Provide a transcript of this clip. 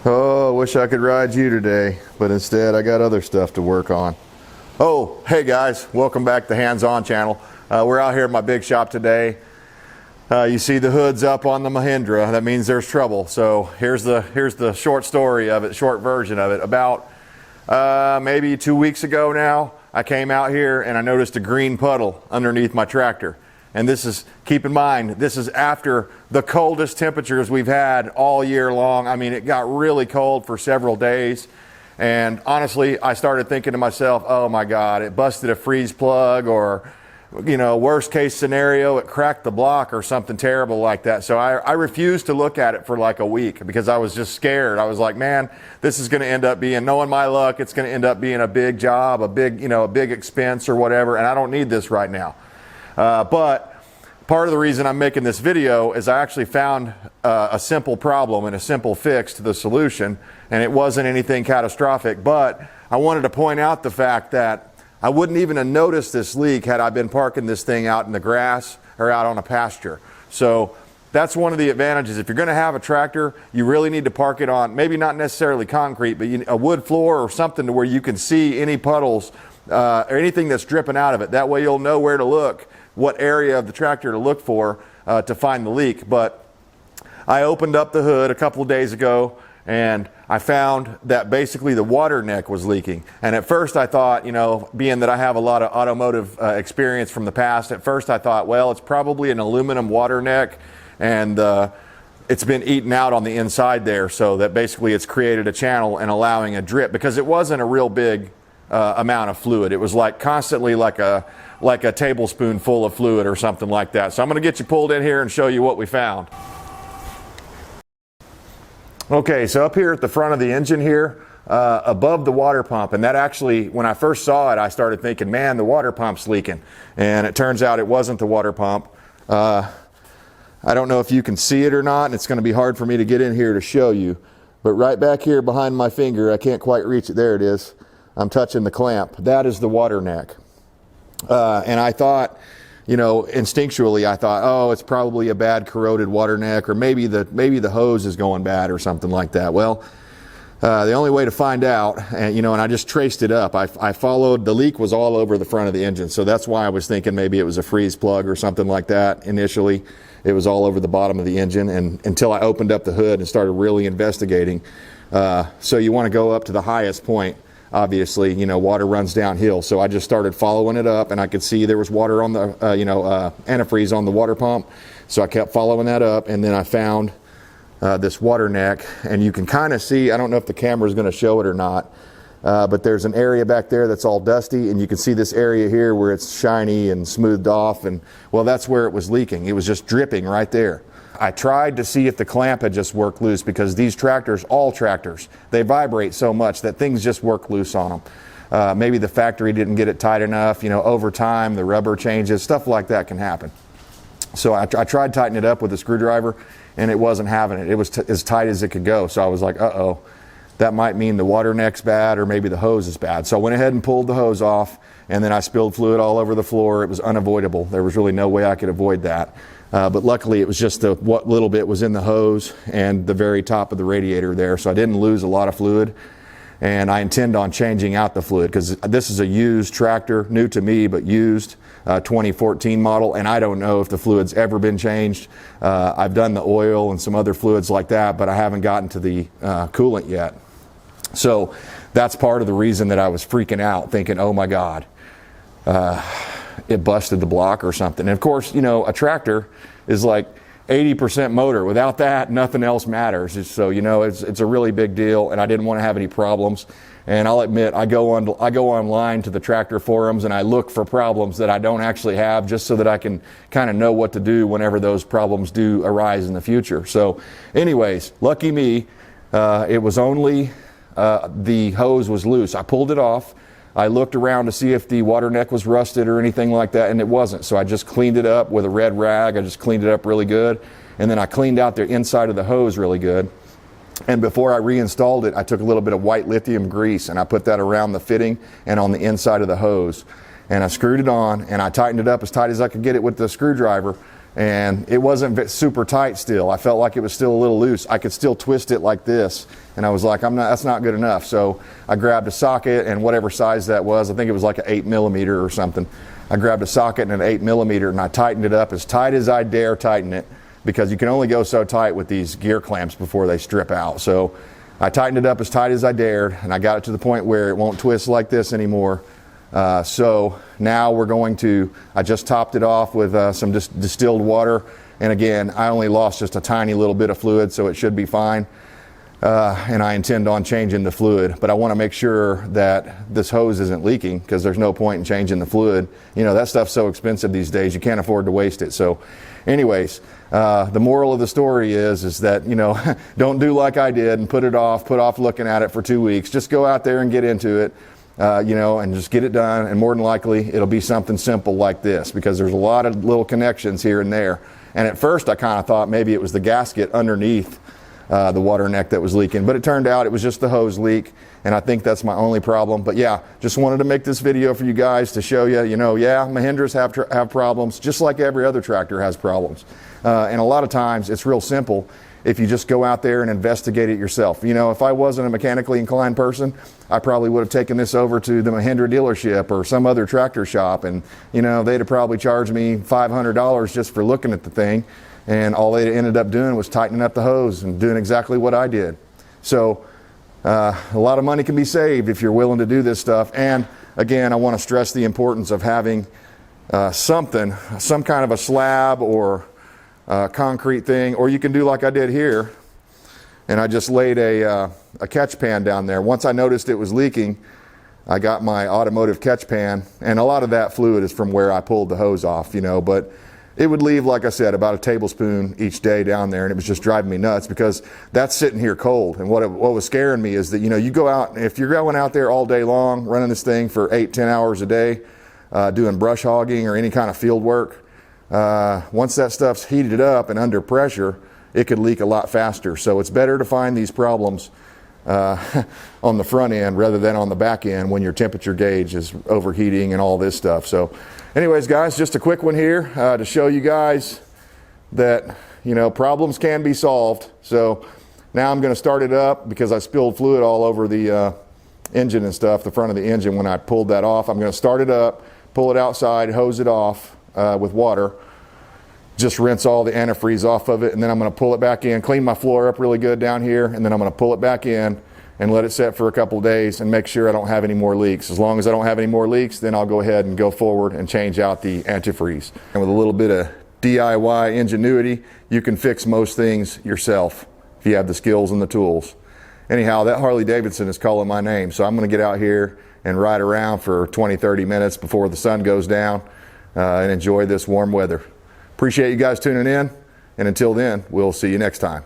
Oh, I wish I could ride you today, but instead I got other stuff to work on. Oh, hey guys, welcome back to Hands On channel. We're out here at my big shop today. You see the hood's up on the Mahindra. That means there's trouble. So here's the short story of it, short version of it. About maybe 2 weeks ago now, I came out here and I noticed a green puddle underneath my tractor. And this is, keep in mind, this is after the coldest temperatures we've had all year long. I mean, it got really cold for several days. And honestly, I started thinking to myself, oh my God, it busted a freeze plug, or, you know, worst case scenario, it cracked the block or something terrible like that. So I refused to look at it for like a week because I was just scared. I was like, man, this is going to end up being, knowing my luck, it's going to end up being a big job, a big expense or whatever. And I don't need this right now. But part of the reason I'm making this video is I actually found a simple problem and a simple fix to the solution, and it wasn't anything catastrophic, but I wanted to point out the fact that I wouldn't even have noticed this leak had I been parking this thing out in the grass or out on a pasture. So that's one of the advantages. If you're going to have a tractor, you really need to park it on, maybe not necessarily concrete, but a wood floor or something to where you can see any puddles or anything that's dripping out of it. That way you'll know where to look, what area of the tractor to look for to find the leak. But I opened up the hood a couple of days ago and I found that basically the water neck was leaking. And at first I thought, you know, being that I have a lot of automotive experience from the past, at first I thought, well, it's probably an aluminum water neck, and it's been eaten out on the inside there, so that basically it's created a channel and allowing a drip, because it wasn't a real big amount of fluid. It was like constantly like a tablespoon full of fluid or something like that. So I'm going to get you pulled in here and show you what we found. Okay, so up here at the front of the engine here, above the water pump, and that actually, when I first saw it, I started thinking, man, the water pump's leaking. And it turns out it wasn't the water pump. I don't know if you can see it or not, and it's going to be hard for me to get in here to show you. But right back here behind my finger, I can't quite reach it. There it is. I'm touching the clamp. That is the water neck. And I thought, you know, instinctually I thought, oh, it's probably a bad corroded water neck, or maybe the hose is going bad or something like that. Well, the only way to find out, and I just traced it up. I followed, the leak was all over the front of the engine, so that's why I was thinking maybe it was a freeze plug or something like that. Initially, it was all over the bottom of the engine, and until I opened up the hood and started really investigating. So you want to go up to the highest point. Obviously, water runs downhill, so I just started following it up, and I could see there was water on the, antifreeze on the water pump, so I kept following that up, and then I found this water neck, and you can kind of see, I don't know if the camera is going to show it or not, but there's an area back there that's all dusty, and you can see this area here where it's shiny and smoothed off, and well, that's where it was leaking. It was just dripping right there. I tried to see if the clamp had just worked loose, because these tractors, all tractors, they vibrate so much that things just work loose on them. Maybe the factory didn't get it tight enough, over time the rubber changes, stuff like that can happen. So I tried tightening it up with a screwdriver, and it wasn't having it. It was as tight as it could go. So I was like, uh-oh, that might mean the water neck's bad, or maybe the hose is bad. So I went ahead and pulled the hose off, and then I spilled fluid all over the floor. It was unavoidable. There was really no way I could avoid that. But luckily it was just what little bit was in the hose and the very top of the radiator there, so I didn't lose a lot of fluid. And I intend on changing out the fluid, because this is a used tractor, new to me, but used, 2014 model, and I don't know if the fluid's ever been changed. I've done the oil and some other fluids like that, but I haven't gotten to the coolant yet. So that's part of the reason that I was freaking out, thinking, oh my God, it busted the block or something. And of course, a tractor is like 80% motor. Without that, nothing else matters. So, it's a really big deal, and I didn't want to have any problems. And I'll admit, I go online to the tractor forums, and I look for problems that I don't actually have, just so that I can kind of know what to do whenever those problems do arise in the future. So anyways, lucky me, it was only the hose was loose. I pulled it off. I looked around to see if the water neck was rusted or anything like that, and it wasn't. So I just cleaned it up with a red rag. I just cleaned it up really good. And then I cleaned out the inside of the hose really good. And before I reinstalled it, I took a little bit of white lithium grease, and I put that around the fitting and on the inside of the hose. And I screwed it on, and I tightened it up as tight as I could get it with the screwdriver. and it wasn't super tight still. I felt like it was still a little loose. I could still twist it like this, and I was like, that's not good enough. So I grabbed a socket, and whatever size that was, I think it was like an 8mm or something. I grabbed a socket and an 8mm, and I tightened it up as tight as I dare tighten it, because you can only go so tight with these gear clamps before they strip out. So I tightened it up as tight as I dared, and I got it to the point where it won't twist like this anymore. So now I just topped it off with some distilled water, and again, I only lost just a tiny little bit of fluid, so it should be fine. And I intend on changing the fluid, but I want to make sure that this hose isn't leaking, because there's no point in changing the fluid. You know, that stuff's so expensive these days, you can't afford to waste it. So anyways, the moral of the story is that, you know, don't do like I did and put off looking at it for 2 weeks. Just go out there and get into it. You know, and just get it done, and more than likely it'll be something simple like this, because there's a lot of little connections here and there. And at first I kind of thought maybe it was the gasket underneath the water neck that was leaking, but it turned out it was just the hose leak, and I think that's my only problem. But yeah, just wanted to make this video for you guys to show you, you know, yeah, Mahindras have problems just like every other tractor has problems, and a lot of times it's real simple if you just go out there and investigate it yourself. You know, if I wasn't a mechanically inclined person, I probably would have taken this over to the Mahindra dealership or some other tractor shop, and, you know, they'd have probably charged me $500 just for looking at the thing, and all they ended up doing was tightening up the hose and doing exactly what I did. So a lot of money can be saved if you're willing to do this stuff. And again, I want to stress the importance of having some kind of a slab or concrete thing, or you can do like I did here, and I just laid a catch pan down there. Once I noticed it was leaking, I got my automotive catch pan, and a lot of that fluid is from where I pulled the hose off, you know, but it would leave, like I said, about a tablespoon each day down there, and it was just driving me nuts, because that's sitting here cold. And what was scaring me is that, you know, you go out, if you're going out there all day long running this thing for 8-10 hours a day, doing brush hogging or any kind of field work, once that stuff's heated up and under pressure, it could leak a lot faster. So it's better to find these problems on the front end rather than on the back end when your temperature gauge is overheating and all this stuff. So anyways, guys, just a quick one here to show you guys that, you know, problems can be solved. So now I'm going to start it up, because I spilled fluid all over the engine and stuff, the front of the engine when I pulled that off. I'm going to start it up, pull it outside, hose it off with water, just rinse all the antifreeze off of it, and then I'm going to pull it back in, clean my floor up really good down here, and then I'm going to pull it back in and let it set for a couple of days and make sure I don't have any more leaks. As long as I don't have any more leaks, then I'll go ahead and go forward and change out the antifreeze. And with a little bit of DIY ingenuity, you can fix most things yourself if you have the skills and the tools. Anyhow, that Harley Davidson is calling my name, so I'm going to get out here and ride around for 20-30 minutes before the sun goes down and enjoy this warm weather. Appreciate you guys tuning in, and until then, we'll see you next time.